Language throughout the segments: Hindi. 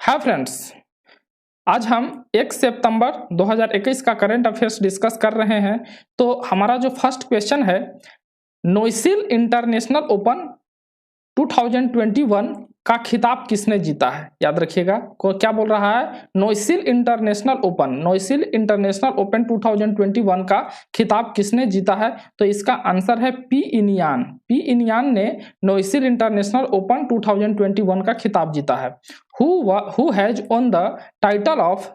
हाय फ्रेंड्स, आज हम 1 सितंबर 2021 का करंट अफेयर्स डिस्कस कर रहे हैं। तो हमारा जो फर्स्ट क्वेश्चन है, नोइसिल इंटरनेशनल ओपन 2021 का खिताब किसने जीता है? याद रखिएगा, क्या बोल रहा है? नोइसिल इंटरनेशनल ओपन 2021 का खिताब किसने जीता है? तो इसका आंसर है पी इनियान ने नोइसिल इंटरनेशनल ओपन 2021 का खिताब जीता है। Who has won the title of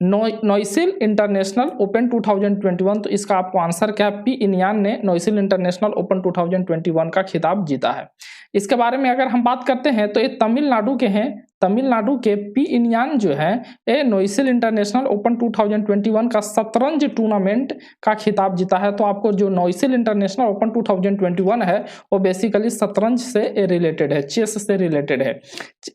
नोइसिल इंटरनेशनल ओपन 2021? तो इसका आपको आंसर क्या है? पी इनियान ने नोइसिल इंटरनेशनल ओपन 2021 का खिताब जीता है। इसके बारे में अगर हम बात करते हैं तो ये तमिलनाडु के हैं। तमिलनाडु के पी इनियान जो है ये नोइसिल इंटरनेशनल ओपन 2021 का शतरंज टूर्नामेंट का खिताब जीता है। तो आपको जो नोइसिल इंटरनेशनल ओपन 2021 है वो बेसिकली शतरंज से रिलेटेड है, चेस से रिलेटेड है।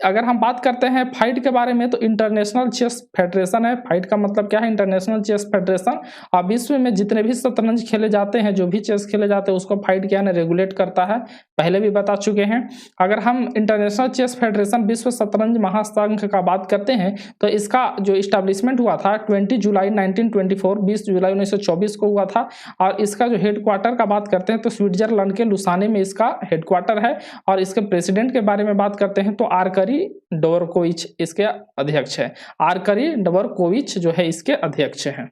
अगर हम बात करते हैं फाइट के बारे में तो इंटरनेशनल चेस फेडरेशन है। फाइट का मतलब क्या है? International chess federation. और विश्व में जितने भी शतरंज खेले जाते हैं, जो भी चेस खेले जाते हैं, उसको फाइट क्या है, रेगुलेट करता है। पहले भी बता चुके हैं। अगर हम इंटरनेशनल चेस फेडरेशन विश्व शतरंज महासंघ का बात करते हैं तो इसका जो इस्टेब्लिशमेंट हुआ था 20 जुलाई 1924, 20 जुलाई 1924 को हुआ था। और इसका जो हेडक्वार्टर का बात करते हैं तो स्विट्जरलैंड के लुसाने में इसका हेडक्वार्टर है। और इसके प्रेसिडेंट के बारे में बात करते हैं तो आर्करी डवरकोविच इसके अध्यक्ष है। आर्करी डवरकोविच जो है इसके अध्यक्ष हैं।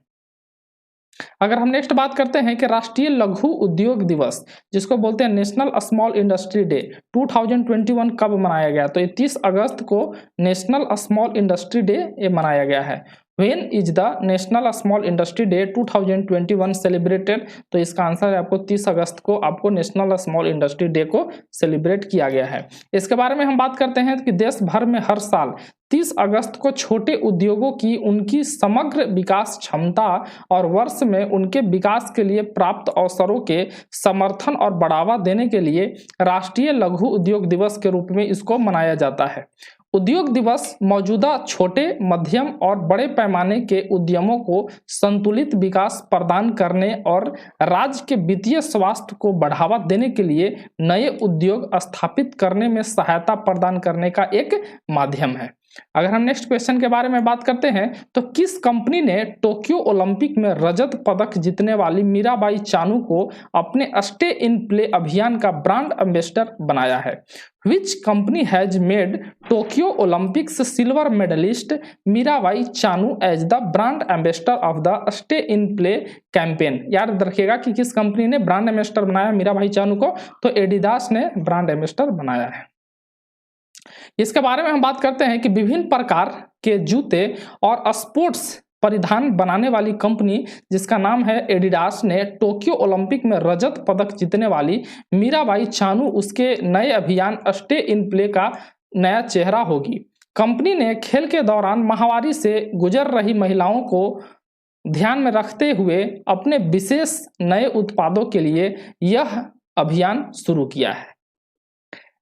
अगर हम नेक्स्ट बात करते हैं कि राष्ट्रीय लघु उद्योग दिवस, जिसको बोलते हैं नेशनल स्मॉल इंडस्ट्री डे, 2021 कब मनाया गया? तो 30 अगस्त को नेशनल स्मॉल इंडस्ट्री डे ये मनाया गया है। When is the national small industry day 2021 celebrated? तो इसका आंसर है आपको 30 अगस्त को आपको नेशनल स्मॉल इंडस्ट्री डे को सेलिब्रेट किया गया है। इसके बारे में हम बात करते हैं कि देश भर में हर साल 30 अगस्त को छोटे उद्योगों की उनकी समग्र विकास क्षमता और वर्ष में उनके विकास के लिए प्राप्त अवसरों के समर्थन और बढ़ावा देने के लिए राष्ट्रीय लघु उद्योग दिवस के रूप में इसको मनाया जाता है। उद्योग दिवस मौजूदा छोटे, मध्यम और बड़े पैमाने के उद्यमों को संतुलित विकास प्रदान करने और राज्य के वित्तीय स्वास्थ्य को बढ़ावा देने के लिए नए उद्योग स्थापित करने में सहायता प्रदान करने का एक माध्यम है। अगर हम नेक्स्ट क्वेश्चन के बारे में बात करते हैं तो किस कंपनी ने टोक्यो ओलंपिक में रजत पदक जीतने वाली मीराबाई चानू को अपने स्टे इन प्ले अभियान का ब्रांड एम्बेसडर बनाया है? Which company has made Tokyo Olympics silver medalist Mirabai Chanu as the brand ambassador of the Stay in Play campaign? याद रखिएगा कि किस कंपनी ने ब्रांड एम्बेसडर बनाया मीराबाई चानू को? तो एडिडास ने ब्रांड एम्बेसडर बनाया है। इसके बारे में हम बात करते हैं कि विभिन्न प्रकार के जूते और स्पोर्ट्स परिधान बनाने वाली कंपनी जिसका नाम है एडिडास ने टोक्यो ओलंपिक में रजत पदक जीतने वाली मीराबाई चानू उसके नए अभियान स्टे इन प्ले का नया चेहरा होगी। कंपनी ने खेल के दौरान महामारी से गुजर रही महिलाओं को ध्यान में रखते हुए अपने विशेष नए उत्पादों के लिए यह अभियान शुरू किया है।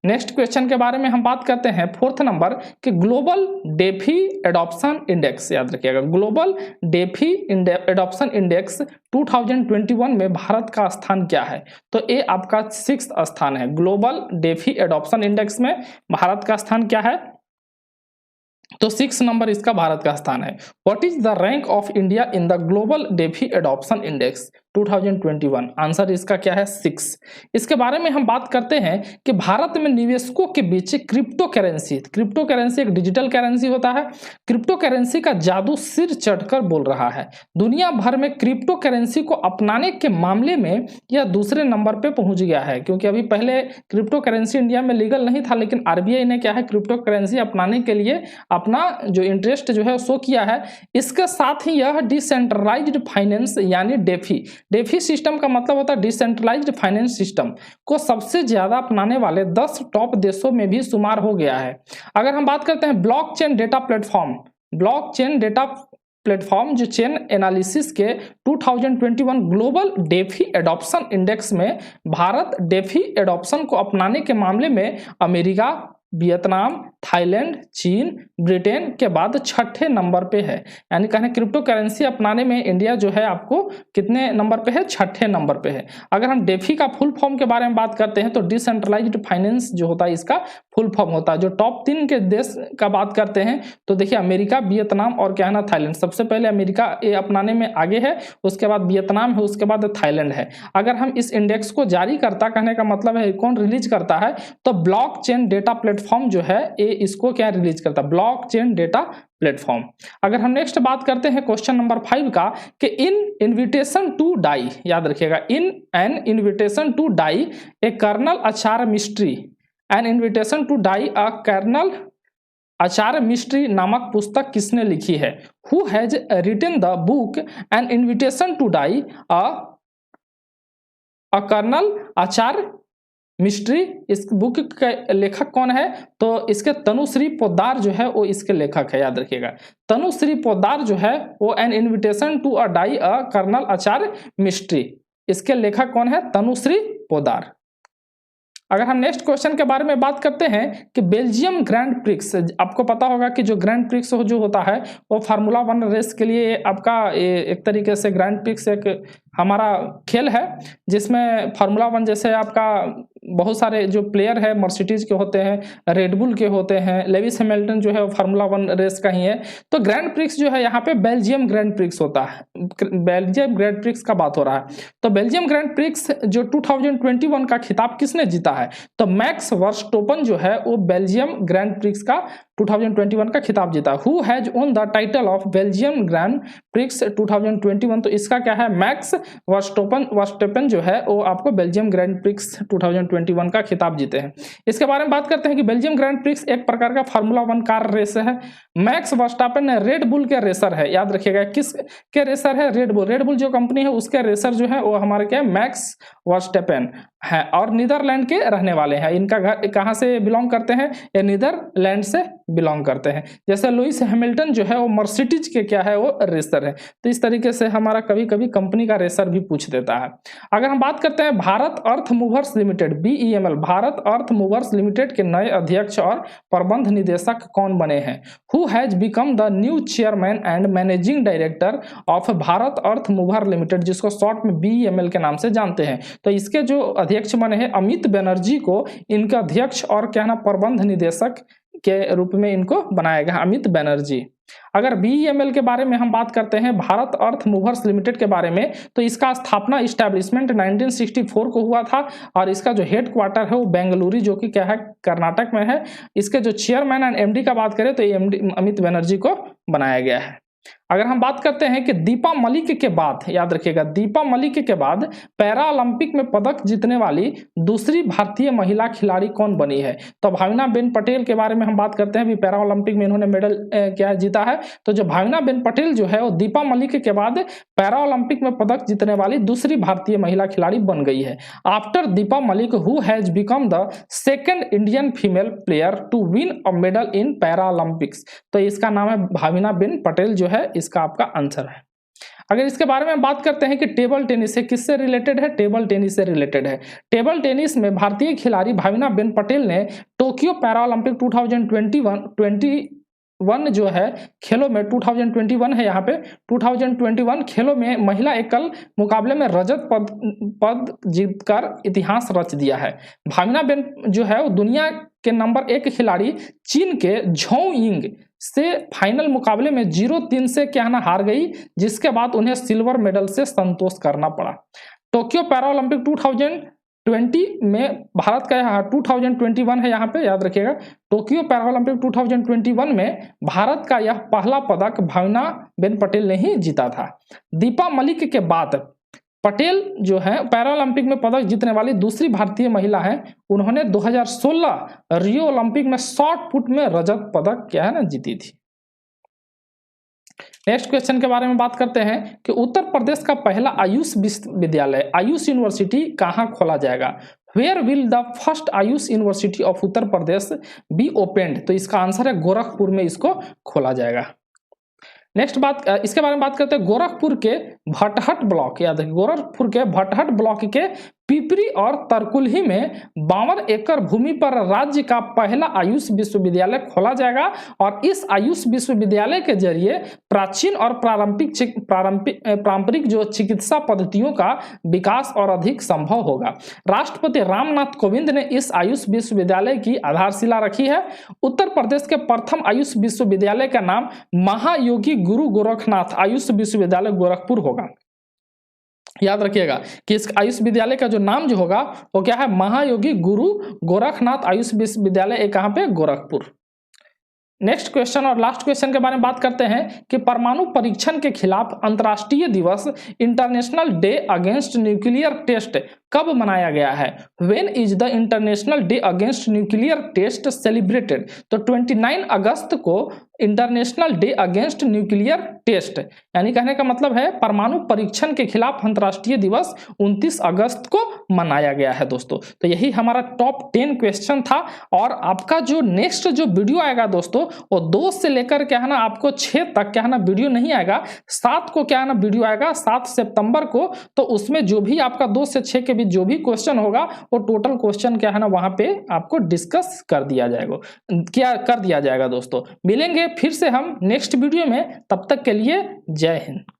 नेक्स्ट क्वेश्चन के बारे में हम बात करते हैं 4th नंबर कि ग्लोबल डेफी एडॉप्शन इंडेक्स। याद रखिएगा, ग्लोबल डेफी एडॉप्शन इंडेक्स 2021 में भारत का स्थान क्या है? तो ये आपका 6th स्थान है। ग्लोबल डेफी एडॉप्शन इंडेक्स में भारत का स्थान क्या है? तो 6 नंबर इसका भारत का स्थान है। What is the rank of India in the global DeFi adoption index 2021? Answer इसका क्या है? 6। इसके बारे में हम बात करते हैं कि भारत में निवेशकों के बीच क्रिप्टो करेंसी एक डिजिटल करेंसी होता है। क्रिप्टो करेंसी का जादू सिर चढ़कर बोल रहा है। दुनिया भर में क्रिप्टो करेंसी को अपनाने के मामले में यह दूसरे नंबर पे पहुंच गया है, क्योंकि अभी पहले क्रिप्टो करेंसी इंडिया में लीगल नहीं था, लेकिन आरबीआई ने क्या है, क्रिप्टो करेंसी अपनाने के लिए अपना जो इंटरेस्ट जो है शो किया है। इसके साथ ही यह डिसेंट्रलाइज्ड फाइनेंस यानी डेफी सिस्टम का मतलब होता है डिसेंट्रलाइज्ड फाइनेंस सिस्टम को सबसे ज्यादा अपनाने वाले 10 टॉप देशों में भी शुमार हो गया है। अगर हम बात करते हैं ब्लॉकचेन डेटा प्लेटफॉर्म जो चेन एनालिसिस के 2021 ग्लोबल डेफी एडॉप्शन इंडेक्स में भारत डेफी एडॉप्शन को अपनाने के मामले में अमेरिका, वियतनाम, थाईलैंड, चीन, ब्रिटेन के बाद छठे नंबर पे है। यानी कहने क्रिप्टो करेंसी अपनाने में इंडिया जो है आपको कितने नंबर पे है, छठे नंबर पे है। अगर हम डेफी का फुल फॉर्म के बारे में बात करते हैं तो डिसेंट्रलाइज्ड फाइनेंस जो होता है इसका फुल फॉर्म होता है। जो टॉप 3 के देश का बात करते हैं तो देखिए अमेरिका, वियतनाम और क्या है ना थाईलैंड। सबसे पहले अमेरिका ये अपनाने में आगे है, उसके बाद वियतनाम है, उसके बाद थाईलैंड है। अगर हम इस इंडेक्स को जारी करता, कहने का मतलब है कौन रिलीज करता है, तो ब्लॉकचेन डेटा प्लेटफॉर्म जो है ये इसको क्या रिलीज करता है, ब्लॉकचेन डेटा प्लेटफॉर्म। अगर हम नेक्स्ट बात करते हैं क्वेश्चन नंबर 5 का कि इन इनविटेशन टू डाई, याद रखिएगा, in an invitation to die a colonel Acharya mystery, an invitation to die a colonel Acharya mystery नामक पुस्तक किसने लिखी है? Who has written the book an invitation to die a colonel Acharya mystery? इस बुक के लेखक कौन है? तो इसके तनुश्री पोद्दार जो है वो इसके लेखक है, याद रखिएगा। तनुश्री पोद्दार जो है वो an invitation to a die a colonel Acharya mystery, इसके लेखक कौन है? तनुश्री पोद्दार। अगर हम नेक्स्ट क्वेश्चन के बारे में बात करते हैं कि बेल्जियम ग्रैंड प्रिक्स, आपको पता होगा कि जो ग्रैंड प्रिक्स जो होता है वो फार्मूला 1 रेस के लिए आपका एक तरीके से ग्रैंड प्रिक्स एक हमारा खेल है जिसमें फार्मूला 1 जैसे आपका बहुत सारे जो प्लेयर है मर्सिडीज के होते हैं, रेडबुल के होते हैं, लेविस हैमिल्टन जो है वो फार्मूला 1 रेस का ही है। तो ग्रैंड प्रिक्स जो है यहाँ पे बेल्जियम ग्रैंड प्रिक्स होता है, बेल्जियम ग्रैंड प्रिक्स का बात हो रहा है। तो बेल्जियम ग्रैंड प्रिक्स जो 2021 का खिताब किसने जीता है? तो मैक्स वर्स्टोपन जो है वो बेल्जियम ग्रैंड प्रिक्स का 2021 का खिताब जीता। Who has own the title of Belgium grand prix 2021? तो इसका क्या है? मैक्स वर्स्टोपन जो है वो आपको बेल्जियम ग्रैंड प्रिक्स 2021 का खिताब जीते हैं। इसके बारे में बात करते हैं कि बेल्जियम ग्रैंड प्रिक्स एक प्रकार का फार्मूला 1 कार रेस है। मैक्स वर्स्टापेन रेड बुल के रेसर है, याद रखिएगा। किस के रेसर है? Red bull. रेड बुल जो कंपनी है उसके रेसर जो है वो हमारे क्या है? मैक्स वर्स्टापेन है और नीदरलैंड के रहने वाले हैं। इनका घर कहाँ से बिलोंग करते हैं? ये नीदरलैंड से बिलोंग करते हैं। जैसे लुइस हैमिल्टन जो है वो मर्सिडीज के क्या है? वो रेसर है। तो इस तरीके से हमारा कभी कभी कंपनी का रेसर भी पूछ देता है। अगर हम बात करते हैं Bharat Earth Movers Limited, BEML, Bharat Earth Movers Limited के नए अध्यक्ष और प्रबंध निदेशक कौन बने हैं? Who has become the new chairman and managing director of Bharat Earth Mover Limited, जिसको शॉर्ट में BEML के नाम से जानते हैं। तो इसके जो अध्यक्ष बने हैं अमित बनर्जी को इनका अध्यक्ष और क्या ना प्रबंध निदेशक के रूप में इनको बनाया गया, अमित बनर्जी। अगर BEML के बारे में हम बात करते हैं, भारत अर्थ मूवर्स लिमिटेड के बारे में, तो इसका स्थापना इस्टेब्लिशमेंट 1964 को हुआ था और इसका जो हेड क्वार्टर है वो बेंगलुरु जो कि क्या है? कर्नाटक में है। इसके जो चेयरमैन एंड MD का बात करें तो ये MD अमित बनर्जी को बनाया गया है। अगर हम बात करते हैं कि दीपा मलिक के बाद, याद रखिएगा, दीपा मलिक के बाद पैरा ओलंपिक में पदक जीतने वाली दूसरी भारतीय महिला खिलाड़ी कौन बनी है? तो भावनाबेन पटेल के बारे में हम बात करते हैं। अभी पैरा ओलंपिक में इन्होंने मेडल क्या जीता है। तो जो भावनाबेन पटेल जो है वो दीपा मलिक के बाद पैरा ओलंपिक में पदक जीतने वाली दूसरी भारतीय महिला खिलाड़ी बन गई है। After Deepa Malik who has become the second Indian female player to win a medal in para Olympics? तो इसका नाम है भावनाबेन पटेल जो है, इसका आपका आंसर है। अगर इसके बारे में बात करते हैं कि टेबल टेनिस से किससे रिलेटेड है? टेबल टेनिस से रिलेटेड है। टेबल टेनिस में भारतीय खिलाड़ी भावनाबेन पटेल ने टोक्यो पैरा ओलंपिक 2021 जो है खेलों में 2021 है यहाँ पे 2021 खेलों में महिला एकल मुकाबले में रजत पद जीतकर इतिहास रच दिया है। भावनाबेन जो है वो दुनिया के नंबर 1 खिलाड़ी चीन के झोउ यिंग से फाइनल मुकाबले में 0-3 से क्या ना हार गई, जिसके बाद उन्हें सिल्वर मेडल से संतोष करना पड़ा। टोक्यो पैरा ओलंपिक 2020 में भारत का यहाँ 2021 है, यहाँ पे याद रखिएगा। टोक्यो पैरा ओलंपिक 2021 में भारत का यह पहला पदक भावनाबेन पटेल ने ही जीता था। दीपा मलिक के बाद पटेल जो है पैरा ओलंपिक में पदक जीतने वाली दूसरी भारतीय महिला हैं। उन्होंने 2016 रियो ओलंपिक में शॉर्ट पुट में रजत पदक क्या है ना जीती थी। नेक्स्ट क्वेश्चन के बारे में बात करते हैं कि उत्तर प्रदेश का पहला आयुष विश्वविद्यालय, आयुष यूनिवर्सिटी कहाँ खोला जाएगा? Where will the first Ayush university of Uttar Pradesh be opened? तो इसका आंसर है गोरखपुर में इसको खोला जाएगा। नेक्स्ट बात इसके बारे में बात करते हैं गोरखपुर के भटहट ब्लॉक, याद है गोरखपुर के भटहट ब्लॉक के पिपरी और तरकुलही में 52 एकड़ भूमि पर राज्य का पहला आयुष विश्वविद्यालय खोला जाएगा और इस आयुष विश्वविद्यालय के जरिए प्राचीन और पारंपरिक जो चिकित्सा पद्धतियों का विकास और अधिक संभव होगा। राष्ट्रपति रामनाथ कोविंद ने इस आयुष विश्वविद्यालय की आधारशिला रखी है। उत्तर प्रदेश के प्रथम आयुष विश्वविद्यालय का नाम महायोगी गुरु गोरखनाथ आयुष विश्वविद्यालय गोरखपुर होगा। याद रखिएगा कि इस आयुष विद्यालय का जो नाम जो होगा वो क्या है, महायोगी गुरु गोरखनाथ आयुष विश्वविद्यालय, कहां पे, गोरखपुर। नेक्स्ट क्वेश्चन और लास्ट क्वेश्चन के बारे में बात करते हैं कि परमाणु परीक्षण के खिलाफ अंतर्राष्ट्रीय दिवस international day against nuclear test कब मनाया गया है? When is the international day against nuclear test celebrated? तो 29 अगस्त को international day against nuclear test, यानी कहने का मतलब है परमाणु परीक्षण के खिलाफ अंतर्राष्ट्रीय दिवस 29 अगस्त को मनाया गया है दोस्तों। तो यही हमारा टॉप 10 क्वेश्चन था और आपका जो नेक्स्ट जो वीडियो आएगा दोस्तों वो 2 से लेकर क्या है ना आपको 6 तक क्या है ना वीडियो नहीं आएगा। 7 को क्या है ना वीडियो आएगा, 7 सितंबर को। तो उसमें जो भी आपका 2 से 6 के बीच जो भी क्वेश्चन होगा वो टोटल क्वेश्चन क्या है ना वहां पे आपको डिस्कस कर दिया जाएगा दोस्तों। मिलेंगे फिर से हम नेक्स्ट वीडियो में, तब तक के लिए जय हिंद।